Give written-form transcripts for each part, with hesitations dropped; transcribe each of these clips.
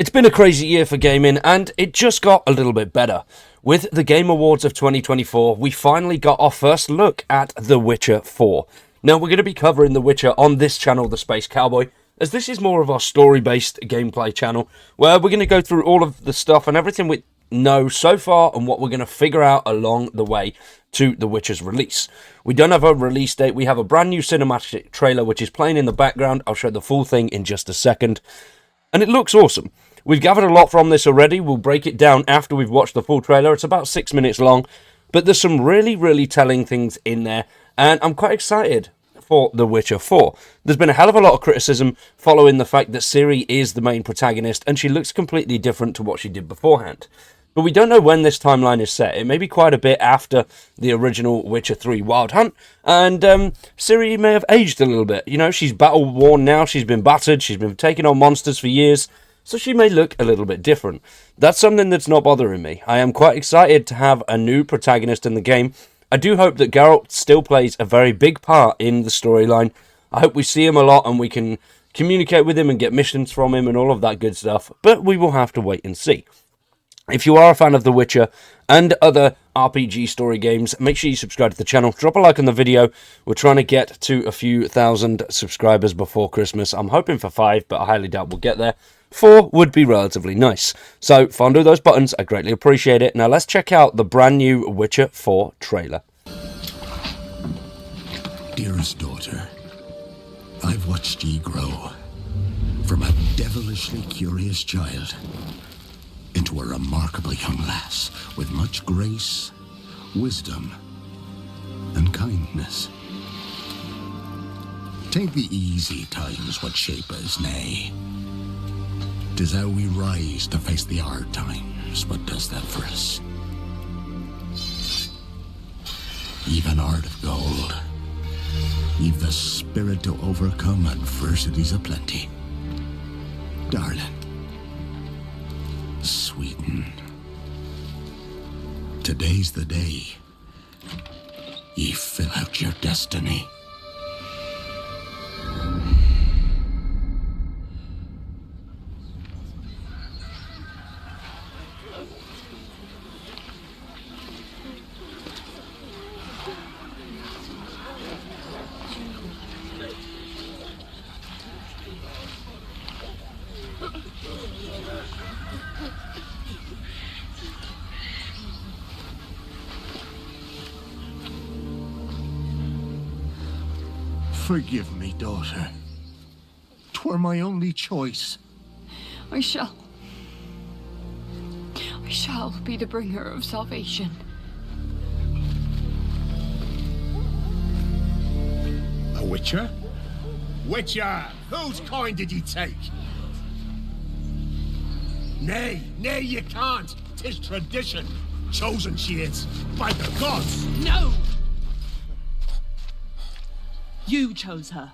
It's been a crazy year for gaming, and it just got a little bit better. With the Game Awards of 2024, we finally got our first look at The Witcher 4. Now, we're going to be covering The Witcher on this channel, The Space Cowboy, as this is more of our story-based gameplay channel, where we're going to go through all of the stuff and everything we know so far and what we're going to figure out along the way to The Witcher's release. We don't have a release date, we have a brand new cinematic trailer which is playing in the background. I'll show the full thing in just a second. And it looks awesome. We've gathered a lot from this already. We'll break it down after we've watched the full trailer. It's about 6 minutes long, but there's some really telling things in there, and I'm quite excited for The Witcher 4. There's been a hell of a lot of criticism following the fact that Ciri is the main protagonist, and she looks completely different to what she did beforehand. But we don't know when this timeline is set. It may be quite a bit after the original Witcher 3 Wild Hunt, and Ciri may have aged a little bit. You know, she's battle-worn now, she's been battered, she's been taking on monsters for years, so she may look a little bit different. That's something that's not bothering me. I am quite excited to have a new protagonist in the game. I do hope that Geralt still plays a very big part in the storyline. I hope we see him a lot and we can communicate with him and get missions from him and all of that good stuff, but we will have to wait and see. If you are a fan of The Witcher and other RPG story games, make sure you subscribe to the channel. Drop a like on the video. We're trying to get to a few thousand subscribers before Christmas. I'm hoping for 5, but I highly doubt we'll get there. 4 would be relatively nice. So fondle those buttons. I greatly appreciate it. Now let's check out the brand new Witcher 4 trailer. Dearest daughter, I've watched ye grow from a devilishly curious child into a remarkable young lass with much grace, wisdom, and kindness. Take the easy times what shape us, nay. 'Tis how we rise to face the hard times what does that for us. Ye've an heart of gold. Ye've the spirit to overcome adversities aplenty. Darling, sweeten. Today's the day ye fill out your destiny. Forgive me, daughter. 'Twere my only choice. I shall be the bringer of salvation. A witcher? Witcher, whose coin did ye take? Nay, you can't. 'Tis tradition. Chosen she is, by the gods. No! You chose her.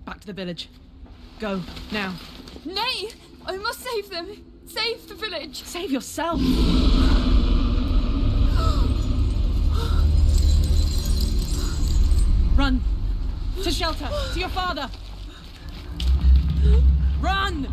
Back to the village. Go, now. Nay! I must save them! Save the village! Save yourself! Run! To shelter! To your father! Run!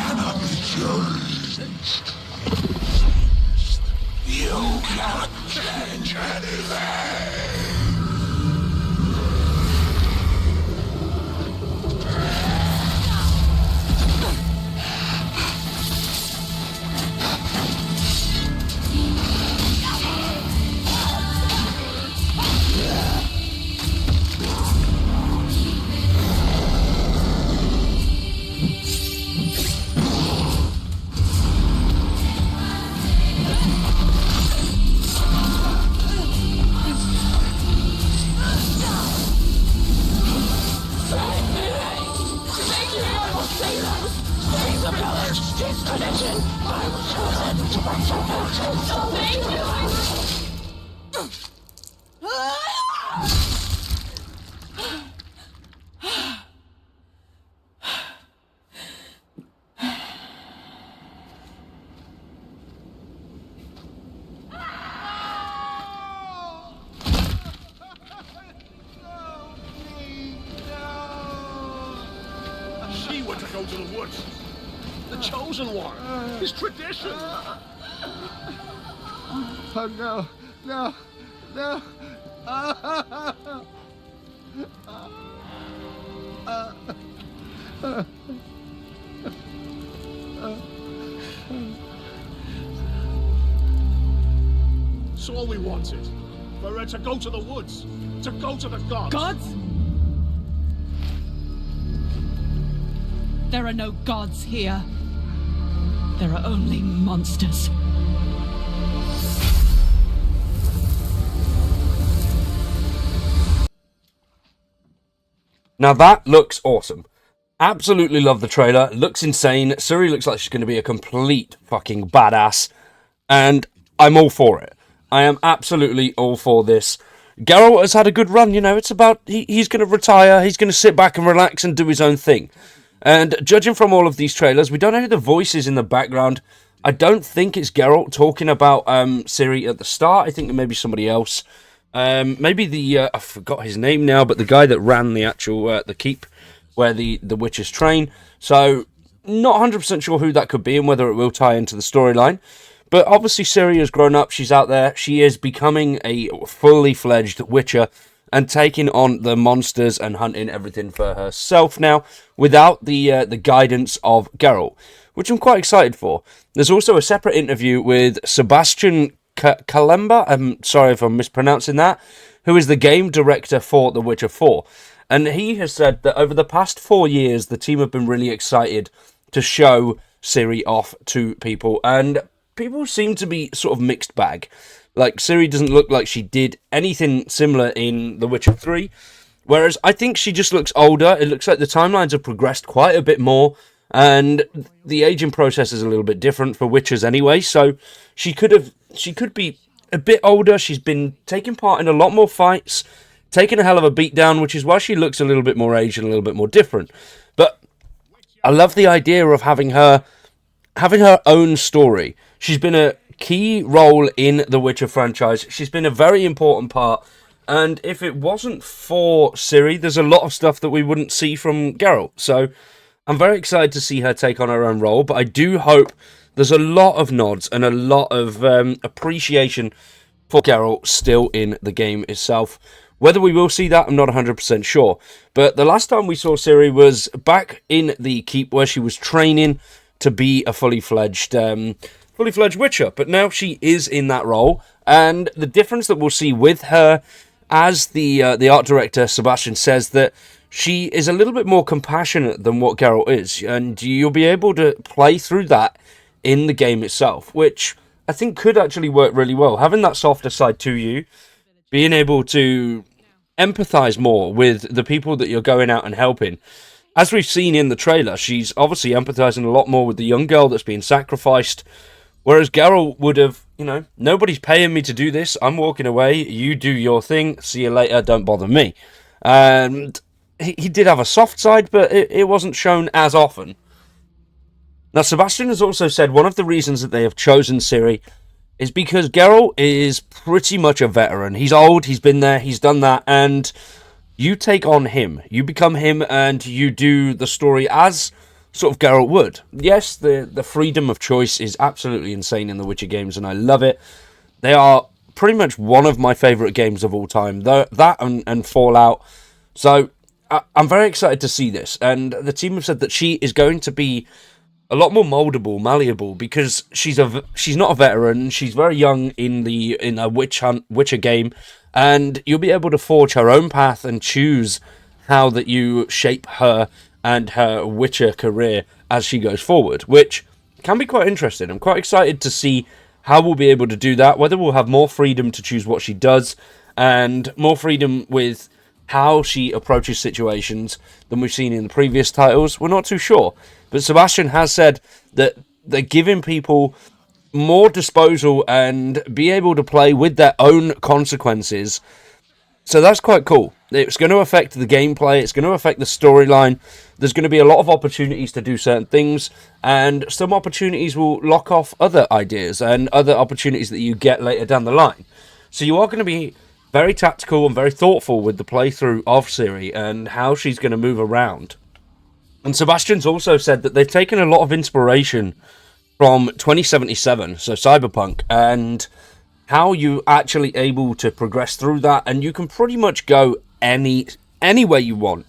cannot be changed. You cannot change anything. She went to go to the woods. The chosen one. His tradition. Oh no, no, no. It's all we wanted. For her to go to the woods. To go to the gods. Gods? There are no gods here. There are only monsters. Now that looks awesome. Absolutely love the trailer. Looks insane. Ciri looks like she's going to be a complete fucking badass. And I'm all for it. I am absolutely all for this. Geralt has had a good run, you know. It's about, he's going to retire. He's going to sit back and relax and do his own thing. And judging from all of these trailers, we don't know who the voice is in the background. I don't think it's Geralt talking about Ciri at the start. I think it may be somebody else. Maybe the, I forgot his name now, but the guy that ran the actual, the keep where the witches train. So, not 100% sure who that could be and whether it will tie into the storyline. But obviously Ciri has grown up, she's out there, she is becoming a fully fledged witcher and taking on the monsters and hunting everything for herself now without the guidance of Geralt, which I'm quite excited for. There's also a separate interview with Sebastian Kalemba, I'm sorry if I'm mispronouncing that, who is the game director for The Witcher 4. And he has said that over the past 4 years, the team have been really excited to show Ciri off to people, and people seem to be sort of mixed bag. Like, Ciri doesn't look like she did anything similar in The Witcher 3, whereas I think she just looks older. It looks like the timelines have progressed quite a bit more, and the aging process is a little bit different for witchers anyway, so she could be a bit older. She's been taking part in a lot more fights, taking a hell of a beat down, which is why she looks a little bit more aged and a little bit more different. But I love the idea of having her own story. She's been a key role in the Witcher franchise. She's been a very important part. And if it wasn't for Ciri, there's a lot of stuff that we wouldn't see from Geralt. So I'm very excited to see her take on her own role. But I do hope there's a lot of nods and a lot of appreciation for Geralt still in the game itself. Whether we will see that, I'm not 100% sure. But the last time we saw Ciri was back in the keep where she was training to be a fully fledged witcher, but now she is in that role, and the difference that we'll see with her, as the art director Sebastian says, that she is a little bit more compassionate than what Geralt is, and you'll be able to play through that in the game itself, which I think could actually work really well. Having that softer side to you, being able to empathize more with the people that you're going out and helping. As we've seen in the trailer, she's obviously empathizing a lot more with the young girl that's being sacrificed, whereas Geralt would have, nobody's paying me to do this, I'm walking away, you do your thing, see you later, don't bother me. And he did have a soft side, but it wasn't shown as often. Now, Sebastian has also said one of the reasons that they have chosen Ciri is because Geralt is pretty much a veteran. He's old, he's been there, he's done that, and you take on him. You become him, and you do the story as sort of Geralt would. Yes, the freedom of choice is absolutely insane in the Witcher games, and I love it. They are pretty much one of my favourite games of all time, that and Fallout. So I'm very excited to see this, and the team have said that she is going to be a lot more moldable, malleable, because she's not a veteran. She's very young in a Witcher game, and you'll be able to forge her own path and choose how that you shape her and her Witcher career as she goes forward, which can be quite interesting. I'm quite excited to see how we'll be able to do that, whether we'll have more freedom to choose what she does and more freedom with how she approaches situations than we've seen in the previous titles. We're not too sure. But Sebastian has said that they're giving people more disposal and be able to play with their own consequences. So that's quite cool. It's going to affect the gameplay. It's going to affect the storyline. There's going to be a lot of opportunities to do certain things, and some opportunities will lock off other ideas and other opportunities that you get later down the line. So you are going to be very tactical and very thoughtful with the playthrough of Ciri and how she's going to move around. And Sebastian's also said that they've taken a lot of inspiration from 2077, so Cyberpunk, and how you actually able to progress through that, and you can pretty much go anywhere you want.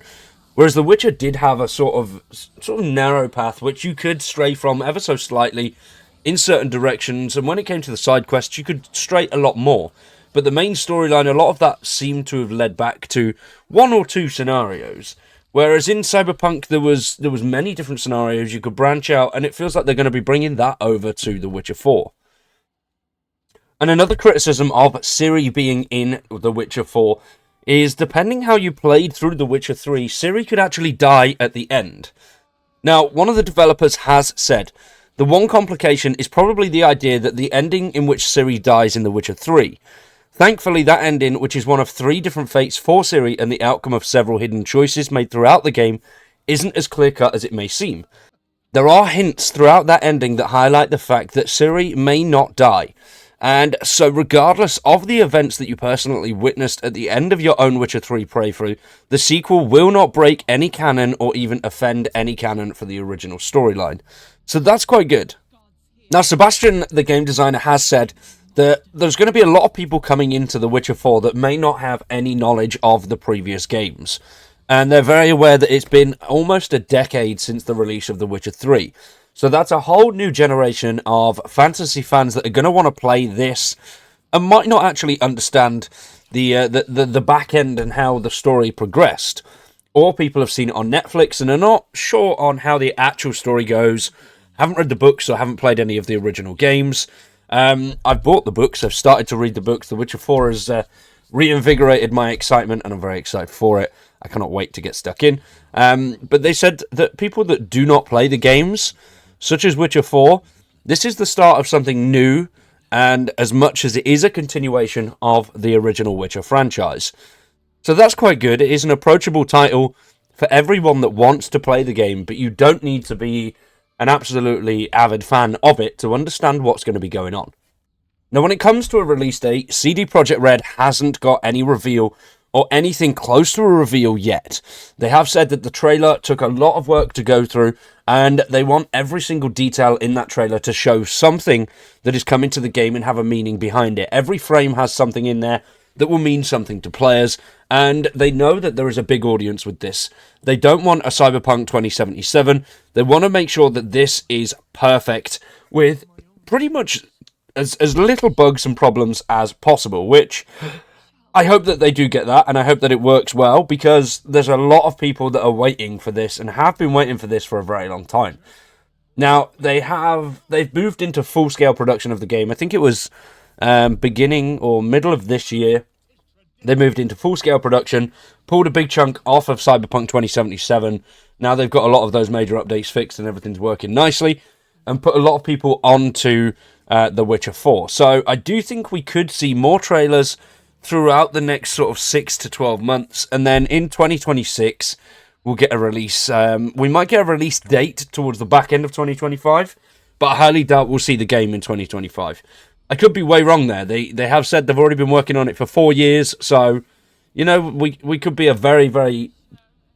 Whereas The Witcher did have a sort of narrow path which you could stray from ever so slightly in certain directions, and when it came to the side quests, you could stray a lot more. But the main storyline, a lot of that seemed to have led back to one or two scenarios. Whereas in Cyberpunk, there was many different scenarios you could branch out, and it feels like they're going to be bringing that over to The Witcher 4. And another criticism of Ciri being in The Witcher 4 is, depending how you played through The Witcher 3, Ciri could actually die at the end. Now, one of the developers has said, the one complication is probably the idea that the ending in which Ciri dies in The Witcher 3. Thankfully, that ending, which is one of 3 different fates for Ciri and the outcome of several hidden choices made throughout the game, isn't as clear-cut as it may seem. There are hints throughout that ending that highlight the fact that Ciri may not die. And so regardless of the events that you personally witnessed at the end of your own Witcher 3 playthrough, the sequel will not break any canon or even offend any canon for the original storyline. So that's quite good. Now, Sebastian, the game designer, has said that there's going to be a lot of people coming into The Witcher 4 that may not have any knowledge of the previous games. And they're very aware that it's been almost a decade since the release of The Witcher 3. So that's a whole new generation of fantasy fans that are going to want to play this and might not actually understand the back end and how the story progressed. Or people have seen it on Netflix and are not sure on how the actual story goes, haven't read the books or haven't played any of the original games. I've bought the books, I've started to read the books. The Witcher 4 has reinvigorated my excitement, and I'm very excited for it. I cannot wait to get stuck in. But they said that people that do not play the games, such as Witcher 4, this is the start of something new, and as much as it is a continuation of the original Witcher franchise. So that's quite good. It is an approachable title for everyone that wants to play the game, but you don't need to be an absolutely avid fan of it to understand what's going to be going on. Now, when it comes to a release date, CD PROJEKT RED hasn't got any reveal or anything close to a reveal yet. They have said that the trailer took a lot of work to go through, and they want every single detail in that trailer to show something that is coming to the game and have a meaning behind it. Every frame has something in there that will mean something to players, and they know that there is a big audience with this. They don't want a Cyberpunk 2077. They want to make sure that this is perfect with pretty much as little bugs and problems as possible, which I hope that they do get that, and I hope that it works well, because there's a lot of people that are waiting for this and have been waiting for this for a very long time. Now, they've moved into full-scale production of the game. I think it was beginning or middle of this year. They moved into full-scale production, pulled a big chunk off of Cyberpunk 2077. Now they've got a lot of those major updates fixed and everything's working nicely, and put a lot of people onto The Witcher 4. So I do think we could see more trailers throughout the next sort of 6 to 12 months, and then in 2026 we'll get a release. We might get a release date towards the back end of 2025, but I highly doubt we'll see the game in 2025. I could be way wrong there. They have said they've already been working on it for 4 years, so you know, we could be a very, very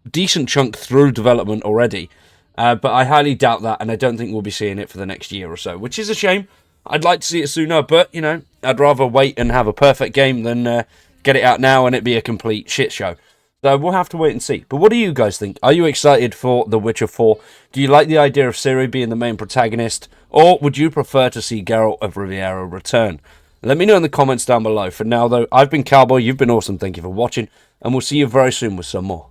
decent chunk through development already, But I highly doubt that, and I don't think we'll be seeing it for the next year or so, which is a shame. I'd like to see it sooner, but, you know, I'd rather wait and have a perfect game than get it out now and it be a complete shit show. So we'll have to wait and see. But what do you guys think? Are you excited for The Witcher 4? Do you like the idea of Ciri being the main protagonist? Or would you prefer to see Geralt of Rivia return? Let me know in the comments down below. For now, though, I've been Cowboy. You've been awesome. Thank you for watching. And we'll see you very soon with some more.